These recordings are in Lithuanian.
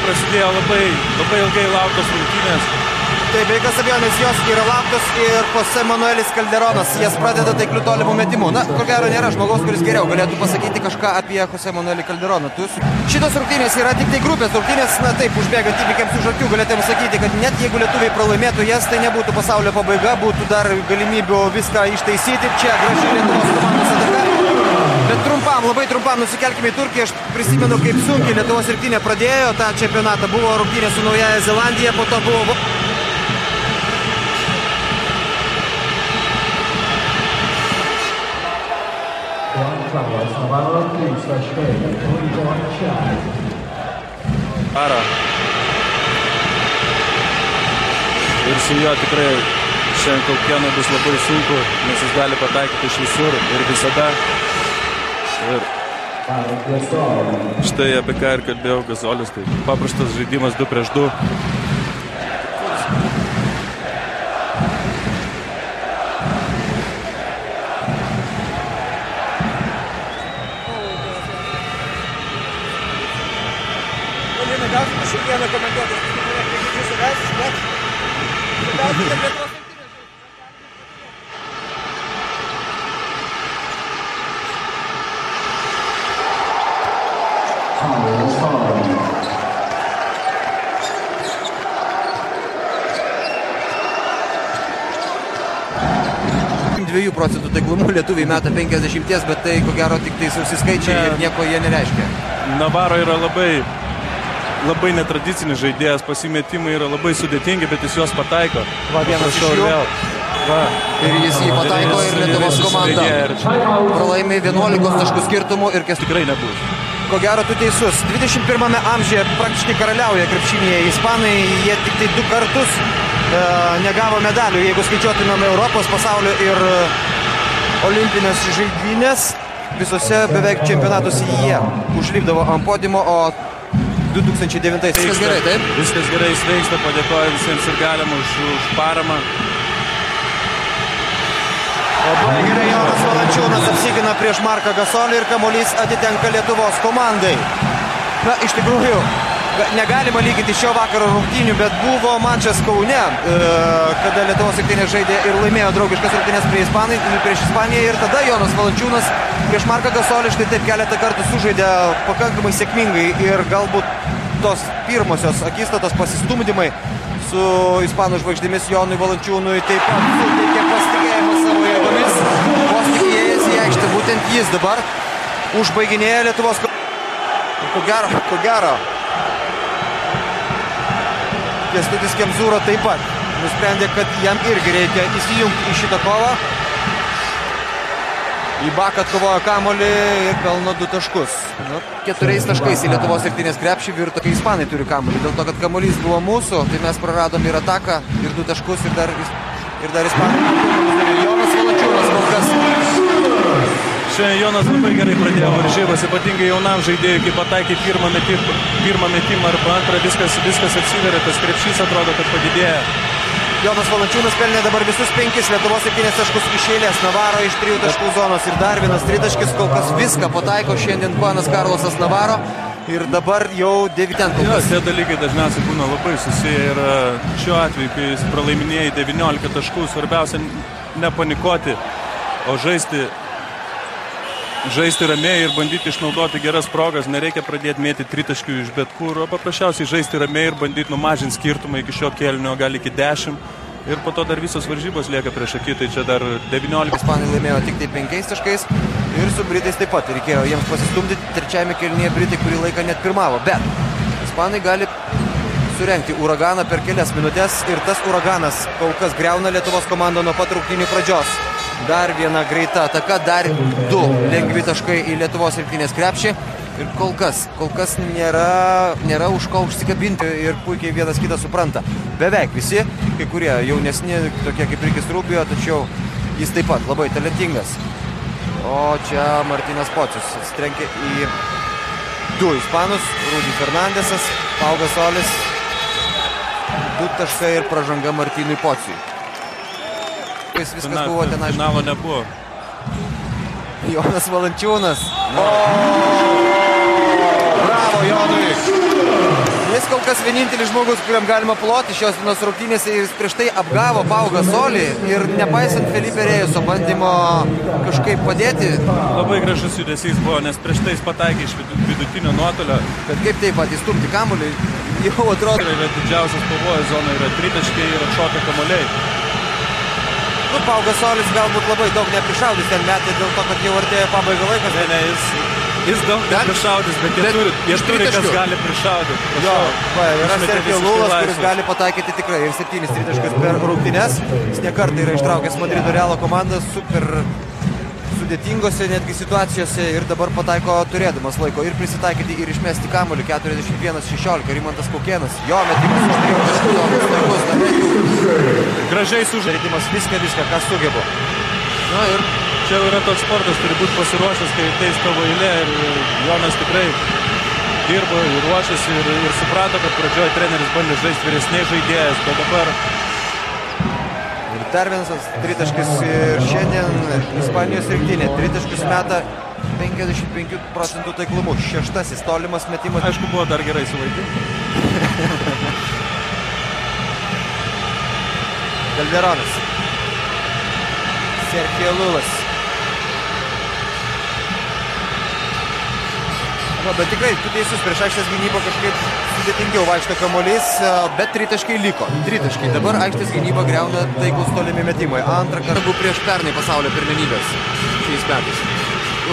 prasidėjo labai ilgai lauktos rungtynės. Tai be jokios abejonės jos yra lauktos ir Jose Manuelis Calderonas jas pradeda taikliu tolimų metimų. Na, ko gero nėra žmogaus, kuris geriau galėtų pasakyti kažką apie Jose Manuelį Calderoną. Šitos rungtynės yra tik tai grupės rungtynės, na taip, užbėgant įvykiams už akių, galėtume sakyti, kad net jeigu lietuviai pralaimėtų jas, tai nebūtų pasaulio pabaiga, būtų dar galimybių viską ištaisyti. Čia graži Lietuvos komandos ataka. Bet trumpam, labai trumpam nusikelkime į Turkiją. Aš prisimenu, kaip sunkiai Lietuvos rinktinė pradėjo tą čempionatą. Buvo rungtynė su Naująja Zelandija, po to buvo... Ara. Ir su juo tikrai šiandien Kaukienui bus labai sunku, nes jis gali pataikyti iš visur ir visada. Ir štai apie ką ir kalbėjau Gazolis, tai paprastas žaidimas 2 prieš 2. Šiandieną komentuotas, Dviejų procentų taiklumų lietuviai meta 50, bet tai ko gero tik tai sausi skaičiai ir nieko jie nereiškia. Navarro yra labai netradicinis žaidėjas, pasimetimai yra labai sudėtingi, bet jis juos pataiko. Va, vienas iš jų. Va. Ir jis jį pataiko ir Lietuvos komanda pralaimi 11 taškų skirtumų ir kas tikrai nebus. Ko gero, tu teisus. 21 amžiuje praktiškai karaliauja krepšinėje ispanai, jie tik tai 2 kartus negavo medalių, jeigu skaičiuotumėm Europos, pasaulio ir olimpinės žaidynės. Visose beveik čempionatuose jie užlipdavo ant podiumo, o 2009. Viskas gerai, taip? Viskas gerai, sveiksta, padėkoju visiems ir galim už paramą. Labai gerai Jonas Valančiūnas apsigina prieš Marką Gasolį ir kamuolys atitenka Lietuvos komandai. Na, iš tikrųjų, negalima lyginti šio vakaro rungtynių, bet buvo mačas Kaune, kada Lietuvos rinktinė žaidė ir laimėjo draugiškas rungtynes prieš Ispaniją ir tada Jonas Valančiūnas prieš Marką Gasolį štai taip keletą kartų sužaidė pakankamai sėkmingai ir galbūt tos pirmosios akistatos pasistumdymai su ispanų žvaigždėmis Jonui Valančiūnui taip pat suteikė pasitikėjimą savo jėgomis. Vos tik įėjęs į aikštę, būtent jis dabar užbaiginėja Lietuvos komandai. Ko gero. Kęstutis Kemzūra taip pat nusprendė, kad jam irgi reikia įsijungti į šitą kovą. Ibaka atkovojo kamuolį ir pelno 2 taškus. 4 taškais į Lietuvos rinktinės krepšį virto, kai ispanai turi kamuolį. Dėl to, kad kamuolys buvo mūsų, tai mes praradom ir ataką, ir 2 taškus, ir dar ispanai. Jonas Valančiūnas kol kas. Šiandien Jonas labai gerai pradėjo varžybas, ypatingai jaunam žaidėjui, kai pataikė pirmą metimą arba antrą, viskas atsiveria, tas krepšys atrodo, kad padidėja. Jonas Valančiūnas pelnė dabar visus 5 Lietuvos 7 taškus iš eilės. Navarro iš 3 taškų zonos ir dar vienas 3 taškis, kol kas viską pataiko šiandien Juanas Karlosas Navarro ir dabar jau 9. Tie dalykai dažniausiai būna labai susiję ir šiuo atveju, kai jis pralaiminėjai 19 taškų, svarbiausia nepanikuoti, o žaisti ramiai ir bandyti išnaudoti geras progas. Nereikia pradėti mėtyti 3 taškių iš bet kur, o paprasčiausiai žaisti ramiai ir bandyti numažinti skirtumą iki šio kėlinio, gal iki 10. Ir po to dar visos varžybos lieka prieš akį, tai čia dar 19. Ispanai laimėjo tik tai 5 taškais ir su Britais taip pat reikėjo jiems pasistumdyti. Trečiajame kėlinyje Britai kurį laiką net pirmavo, bet Ispanai gali surengti uraganą per kelias minutės ir tas uraganas kol kas griauna Lietuvos komandą nuo pat rungtynių pradžios. Dar viena greita ataka, dar 2 lengvi taškai į Lietuvos rinktinės krepšį ir kol kas nėra už ko užsikabinti ir puikiai vienas kitą supranta. Beveik visi, kai kurie jaunesni, tokie kaip Rikis Rubio, tačiau jis taip pat labai talentingas. O čia Martynas Pocius trenkė į 2 ispanus, Rudy Fernandesas, Pau Gasolis, 2 taškai ir pražanga Martynui Pociui. Viskas buvo ten, aišku. Finalo nebuvo. Jonas Valančiūnas. Bravo Jonui. Jis kol kas vienintelis žmogus, kuriam galima ploti šios dienos rungtynėse, jis prieš tai apgavo Pau Gasolį ir nepaisant Felipe Rejuso bandymo kažkaip padėti. Labai gražus judesys buvo, nes prieš tai jis pataikė iš vidutinio nuotolio. Bet kaip taip pat įstumti kamuolį, jau atrodo. Yra didžiausias pavojus zona, yra tritaškiai ir atšokę kamuoliai. Nu, Pau Gasolis galbūt labai daug neprišaudys ten metė dėl to, kad jau artėjo pabaiga laikas. Ne, jis daug neprišaudys, bet jie turi kas gali prišaudyti. Jo, yra Sergio Lulas, kuris gali pataikyti tikrai ir 7 tritaškius per rungtynes. Jis nekartą yra ištraukęs Madrido Realo komandą super sudėtingose netgi situacijose ir dabar pataiko turėdamas laiko ir prisitaikyti ir išmesti kamuolį. 41-16, Rimantas Kaukėnas. Jo metimas gražiai sužaidimas viską, ką sugeba. Na ir čia yra toks sportas, turi būti pasiruošęs, kai ateis tavo eilė ir Jonas tikrai dirbo ir ruošėsi ir suprato, kad pradžioje treneris bandė žaisti vyresniais žaidėjas, bet dabar... Ir dar vienas tritaškis ir šiandien Ispanijos rinktinė. Tritaškis meta 55% taiklumu. 6 tolimas metimas. Aišku, buvo dar gerai suvaidinti. Calderonas. Sergio Lulas. Bet tikrai, tu teisus, prieš aikštės gynybą kažkaip sudėtingiau vaikšto kamuolys, bet tritaškai liko. Tritaškai. Dabar aikštės gynybą griauna taiklus tolimi metimai. Antrą kartą prieš pernai pasaulio pirmenybės šiais metais.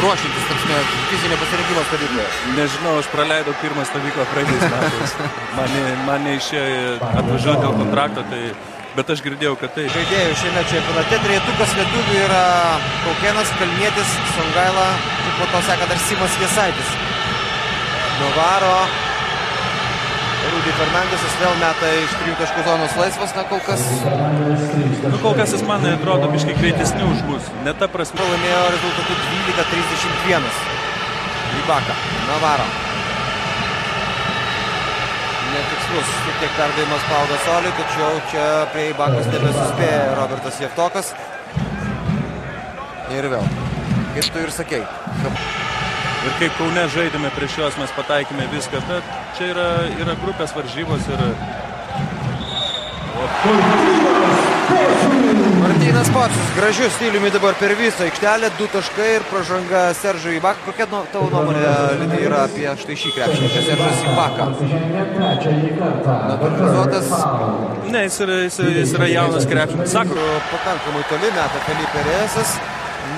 Ruošintis, taksime, fizinio pasirinkimo stovykloje. Nežinau, aš praleidau pirmą stovyklą praeitais metais. Man neišėjo atvažiuoti dėl kontrakto, tai... Bet aš girdėjau, kad tai... Žaidėjų šiame čempionate trejetukas lietuvių yra Kaukėnas, Kalnietis, Songaila ir po to seka dar Simas Jasaitis. Novaro. Rudy Fernandesas vėl meta iš 3 taškų zonos laisvas, na kol kas... Nu, kol kas jis man atrodo biškai greitesni už mus. Ne ta prasme. Laimėjo rezultatų 12-31. Ibaka. Novaro. Netikslus šiek tiek perdavimas Pau Gasoliui, tačiau čia prie Ibakos nebesuspėja Robertas Jevtokas. Ir vėl, kaip tu ir sakei. Ir kaip Kaune žaidėme prieš juos, mes pataikėme viską, bet čia yra grupės varžybos ir... Martynas Pocius, gražiu stiliumi dabar per visą aikštelę, 2 taškai ir pražanga Seržui Ibaka. Kokia tavo nuomonė, Lidai, yra apie štai šį krepšininką, Seržas Ibaka? Naturalizuotas. Ne, jis yra jaunas krepšininkas. Sako, pakankamai toli meta Felipe Reyesas,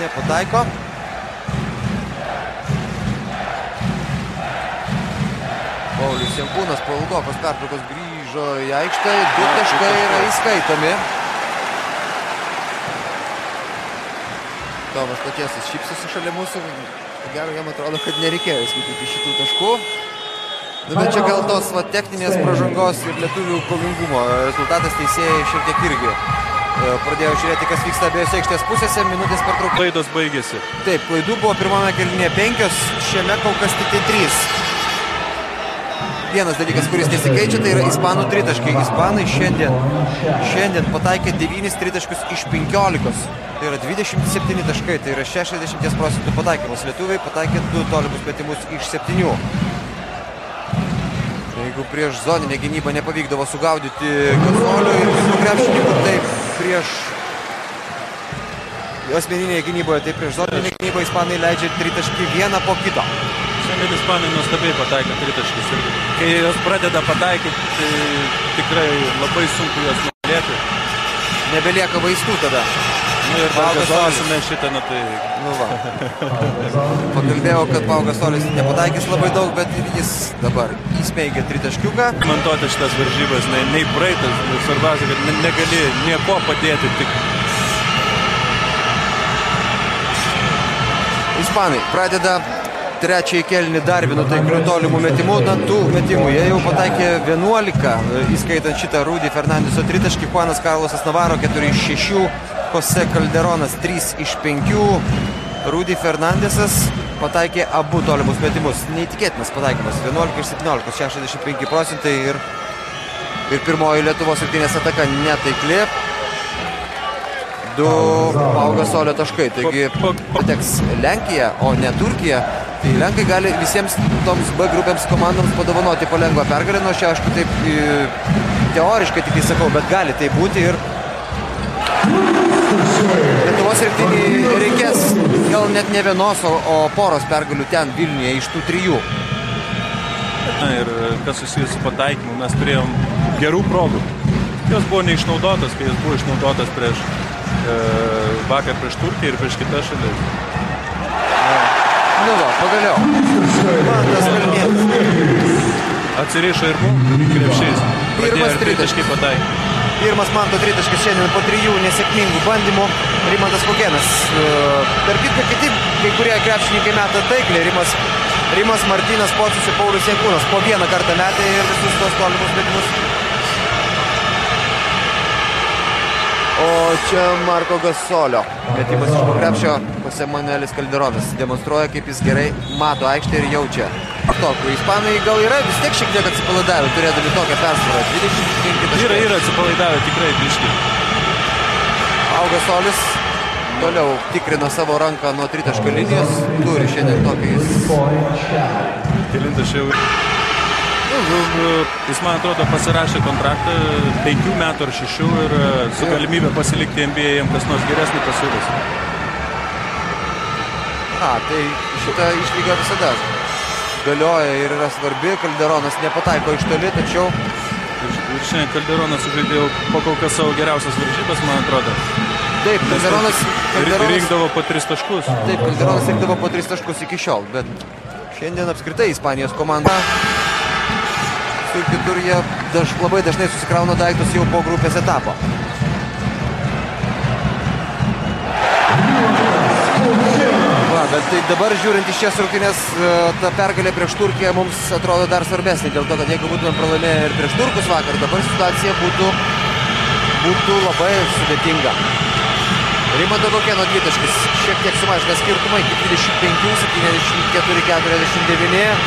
nepataiko. Paulius Jankūnas po ilgokos pertraukos grįžo į aikštę, 2 taškai yra įskaitomi. Tomas Pačėsas šypsosi šalia mūsų, gero jam atrodo, kad nereikėjo įskaityti šitų taškų. Bet čia gal tos techninės pražangos ir lietuvių kovingumo rezultatas teisėjai šiek tiek irgi pradėjo žiūrėti, kas vyksta abiejose aikštės pusėse, minutės pertraukos. Klaidos baigėsi. Taip, klaidų buvo pirmame kėlinyje 5, šiame kol kas tik 3. Vienas dalykas, kuris nesikeičia, tai yra ispanų tritaškai. Ispanai šiandien pataikė 9 tritaškius iš 15. Tai yra 27 taškai, tai yra 60% pataikymas. Lietuviai pataikė 2 tolimus metimus iš 7. Jeigu prieš zoninę gynybą nepavykdavo sugaudyti Gasolio ir kitų krepšininkų, tai prieš asmeninėje gynyboje, tai prieš zoninę gynybą ispanai leidžia tritaškį vieną po kito. Šiandien ispanai nuostabiai pataiko tritaškius ir kai jos pradeda pataikyti, tai tikrai labai sunku jos nugalėti. Nebelieka vaistų tada. Nu ir dar Gasolisime šitą, nu tai... Nu va. Pakalbėjau, kad Pau Gasolis nepataikys labai daug, bet jis dabar įsmeigia tritaškiuką. Komentuoti šitas varžybas, nei praeitas, svarbiausia, kad negali nieko padėti, tik... Ispanai pradeda trečiąjį kėlinį dar vienu taikliu tolimų metimų, na tų metimų. Jie jau pataikė 11, įskaitant šitą Rudy Fernandeso tritaškį, Juanas Carlosas Navarro 4 iš 6, Jose Calderonas 3 iš 5, Rudy Fernandesas pataikė abu tolimus metimus. Neįtikėtinas pataikymas, 11 iš 17, 65% ir pirmoji Lietuvos rinktinės ataka netaikli. 2 Pau Gasolio taškai, taigi pateks Lenkija, o ne Turkija Tai Lenkai gali visiems toms B grupėms komandoms padovanoti po lengvą pergalę, nors čia aš taip teoriškai tik sakau, bet gali tai būti ir Lietuvos rinktinei reikės gal net ne vienos, o poros pergalių ten Vilniuje iš tų 3. Na ir kas susijęs su pataikymu, mes turėjom gerų progų. Jos buvo neišnaudotas, kai jis buvo išnaudotas prieš vakar prieš Turkiją ir prieš kitas šalis. Nu va, pagaliau. Mantas Kalnietis. Atsirišo ir krepšys. Pirmas tritaškai pataikė. Pirmas Manto tritaškis šiandien po 3 nesėkmingų bandymų. Rimantas Kokėnas. Tarp kitko kiti, kai kurie krepšininkai meta taikliai. Rimas Martynas Pocius ir Paulius Jankūnas. Po vieną kartą metė ir visus tos tolimus metimus. O čia Marko Gasolio. Metimas iš po krepšio. Jose Manuelis Calderonas demonstruoja, kaip jis gerai mato aikštę ir jaučia. Tokių ispanai gal yra vis tiek šiek tiek atsipalaidavę, turėdami tokią persvarą. 25 taškai. Yra atsipalaidavę tikrai biškį. Gasolis toliau tikrina savo ranką nuo tritaškio linijos. Turi šiandien tokį jis. Kelintas jau. Jis, man atrodo, pasirašė kontraktą 5 metų ar 6 ir su galimybė pasilikti NBA jam kas nors geresnį pasiūlys. Tai šitą išlygą visada galioja ir yra svarbi. Calderonas nepataiko iš toli, tačiau... Ir šiandien Calderonas sužaidėjo po kol kas savo geriausias varžybas, man atrodo. Taip, Calderonas rinkdavo po 3 taškus. Taip, Calderonas rinkdavo po 3 taškus iki šiol, bet šiandien apskritai Ispanijos komanda ir kitur jie labai dažnai susikrauna daiktus jau po grupės etapo. Bet tai dabar žiūrint iš šias rungtynes, ta pergalė prieš Turkiją mums atrodo dar svarbesnė, dėl to, kad jeigu būtume pralaimėję ir prieš turkus vakar, dabar situacija būtų labai sudėtinga. Rimanto Kokėno dvitaškis šiek tiek sumažina skirtumą iki 25, 74-49.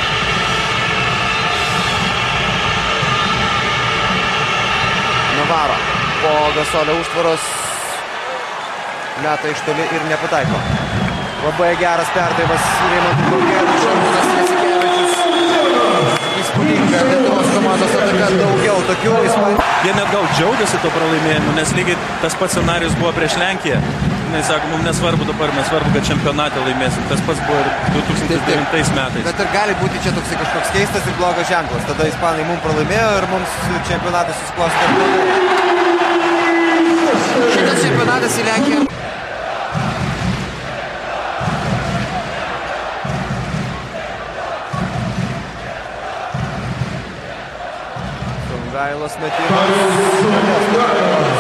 Navarro po Gasolio užtvaros meta iš toli ir nepataiko. Labai geras perdavimas Rimantui Kokėnui, Šarūnas Jasikevičius. Įspūdinga Lietuvos komandos ataka, daugiau tokių Ispanijos. Jie net gal džiaugiasi to pralaimėjimu, nes lygiai tas pats scenarijus buvo prieš Lenkiją. Jis sako, mums nesvarbu dabar, mes svarbu, kad čempionatą laimėsim. Tas pats buvo ir 2009 metais. Bet ir gali būti čia toks kažkoks keistas ir blogas ženklas. Tada Ispanai mums pralaimėjo ir mums čempionatas susiklostė. Šitas čempionatas į Lenkiją. Songailas metimas.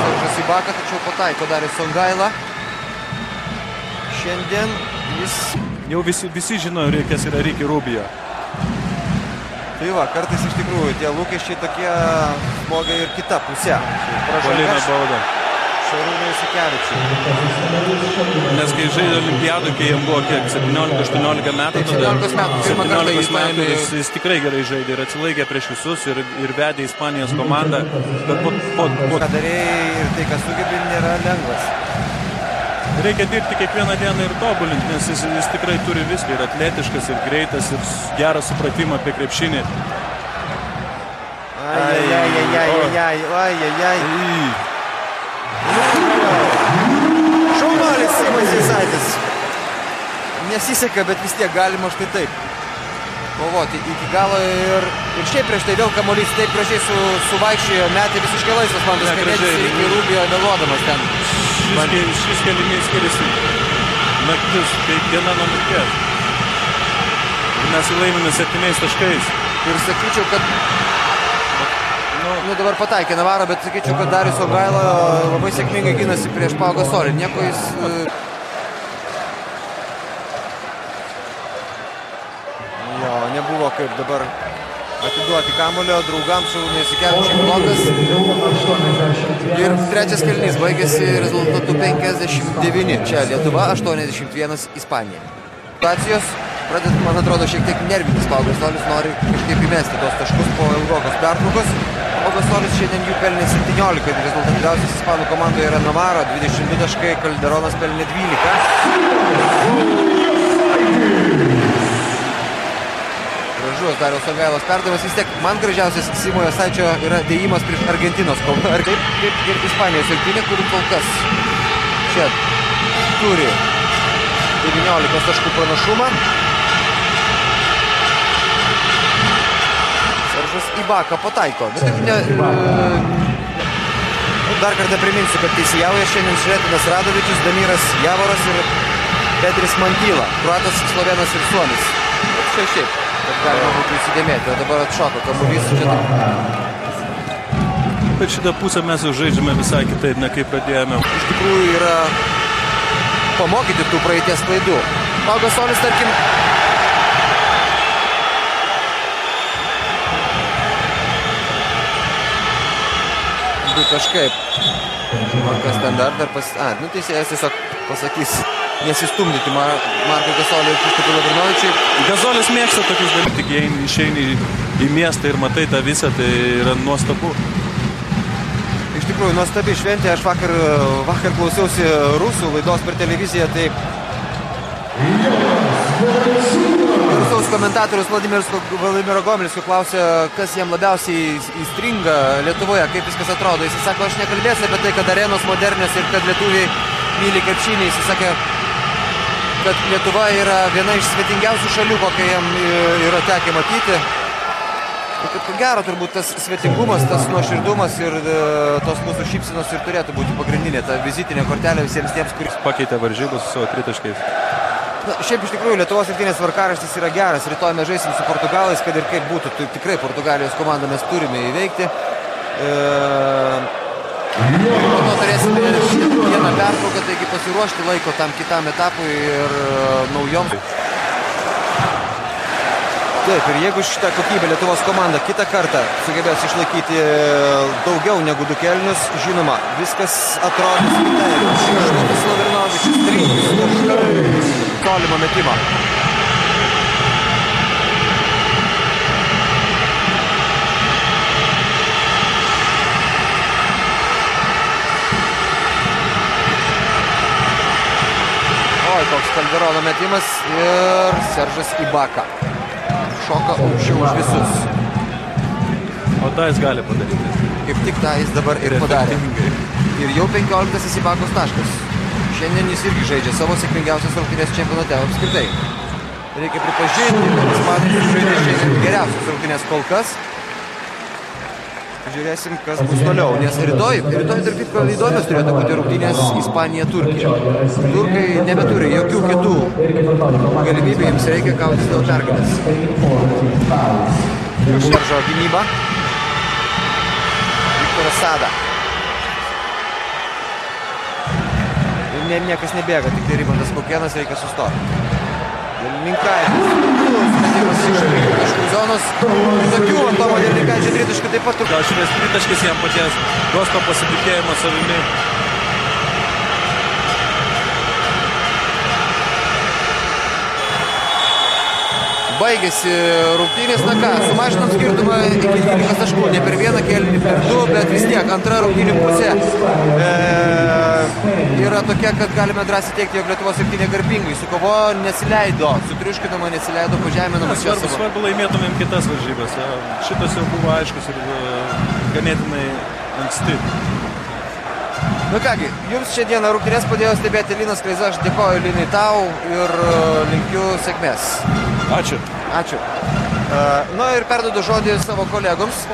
Saužas į baką, tačiau pataiko Darius Songaila. Šiandien jis... Jau visi žino, kas yra Ricky Rubio. Tai va, kartais iš tikrųjų tie lūkesčiai tokie smogia ir kita pusė. Polina bauda. Šarūnui Jasikevičiui. Nes kai žaidė olimpiadų, kai jam buvo kiek, 17-18 metų, 17 metų jis tikrai gerai žaidė ir atsilaikė prieš visus ir vedė Ispanijos komandą. Bet ką darėjai ir tai, kas sugebi, nėra lengvas. Reikia dirbti kiekvieną dieną ir tobulinti, nes jis tikrai turi viską, ir atletiškas, ir greitas, ir gerą supratimą apie krepšinį. Šaunuolis Simas Jasaitis. Nesiseka, bet vis tiek galima štai taip kovoti iki galo ir šiaip prieš tai vėl kamuolys taip gražiai suvaikščiojo, metė visiškai laisvas Mantas Kalnietis ir iki Rubio vėluodamas ten. Šis kėlinys skiriasi naktis, tai diena nuo mirties. Mes laimime 7 taškais. Ir sakyčiau, kad dabar pataikė Navarro, bet sakyčiau, kad Darius Songaila labai sėkmingai gynasi prieš Pau Gasolį. Nieko jis... Jo, nebuvo kaip dabar atiduoti kamuolio draugams Šarūnui Jasikevičiui blokas. Ir trečias kėlinys baigėsi rezultatu 59. Čia Lietuva, 81 Ispanija. Situacijos pradeda, man atrodo, šiek tiek nervinis Pau Gasolis, nori kažkaip įmesti tos taškus po ilgokos pertraukos. Pau Gasolis šiandien jų pelnė 17. Rezultatyviausias ispanų komandoje yra Navarro, 22 taškai, Calderonas pelnė 12. gražus Dariaus Songailos perdavimas. Vis tiek man gražiausias Simo Jasaičio yra dėjimas prieš Argentinos kovą. Ar taip kaip ir Ispanijos rinktinė, kuri kol kas čia turi 19 taškų pranašumą. Seržas Ibaka pataiko. Dar kartą priminsiu, kad teisėjauja šiandien Žretinas Radovičius, Damiras Javoras ir Petris Mantyla. Kroatas, Slovenas ir Suomis. Čia šiaip, kad galima būtų įsidėmėti. O dabar atšoko kamuolys. Per šitą pusę mes jau žaidžiame visai kitaip, ne kaip pradėjome. Iš tikrųjų yra pamokyti tų praeities klaidų. Pau Gasolis, tarkim, du taškai. Kas ten dar teisėjas tiesiog pasakys nesistumdyti Markui Gasoliui ir Kristupui Lavrinovičiui. Gazolis mėgsta tokius dalykus, tik jei išeini į miestą ir matai tą visą, tai yra nuostabu. Iš tikrųjų, nuostabi šventė. Aš vakar klausiausi rusų laidos per televiziją, tai Rusaus komentatorius Vladimiro Gomельskio klausė, kas jam labiausiai įstringa Lietuvoje, kaip viskas atrodo. Jis sako, aš nekalbėsiu apie tai, kad arenos modernės ir kad lietuviai myli krepšinį. Jis sakė, kad Lietuva yra viena iš svetingiausių šalių, kokią jam yra tekę matyti. Ir kad ko gero turbūt tas svetingumas, tas nuoširdumas ir tos mūsų šypsenos ir turėtų būti pagrindinė ta vizitinė kortelė visiems tiems, kuris pakeitė varžybas su savo tritaškais. Šiaip iš tikrųjų Lietuvos rinktinės tvarkaraštis yra geras. Rytoj mes žaisim su Portugalais, kad ir kaip būtų. Tikrai Portugalijos komandą mes turime įveikti. Po to turėsime vieną pertrauką, taigi pasiruošti laiko tam kitam etapui ir naujoms. Taip, ir jeigu šitą kokybę Lietuvos komanda kitą kartą sugebės išlaikyti daugiau negu 2 kėlinius, žinoma, viskas atrodys kitaip. Kristupis Lavrinovičius 3 tolimo metimo. Oi, koks Kalderono metimas ir Seržas Ibaka. Šoka aukščiau už visus. O tą jis gali padaryti. Kaip tik tą jis dabar ir padarė. Ir jau 15 Ibakos taškas. Šiandien jis irgi žaidžia savo sėkmingiausias rungtynės čempionate apskritai. Reikia pripažinti, kad Ispanijos žaidė šiandien geriausias rungtynės kol kas. Žiūrėsim, kas bus toliau. Nes rytoj tarp kitko įdomios turėtų būti rungtynės Ispanija-Turkija. Turkai nebeturi jokių kitų galimybių, jiems reikia kautis dėl pergalės. Šaržo gynyba. Viktoras Sada. Niekas nebėga, tik tai Rimantas Kaukėnas, reikia sustoti. Jelininkaitis. Metimas iš 3 taškų zonos. Tokių Antomo Jelininkaičio 3 taškų taip pat. Gal šitas 3 taškis jam paties duos to pasitikėjimo savimi. Baigėsi rungtynės, na ką, sumažinom skirtumą iki 12 taškų, ne per vieną kėlinį, per 2, bet vis tiek antra rungtynių pusė yra tokia, kad galime drąsiai teikti, jog Lietuvos rinktinė garbingai sukovojo, nesileido, sutriuškinama, nesileido pažeminama. Svarbu laimėtumėm kitas varžybas. Šitas jau buvo aiškus ir ganėtinai anksti. Na kągi, jums šiandieną rungtynės padėjo stebėti Linas Kleiza, aš dėkoju Linai tau ir linkiu sėkmės. Ačiū. Ačiū. Na ir perduodu žodį savo kolegoms.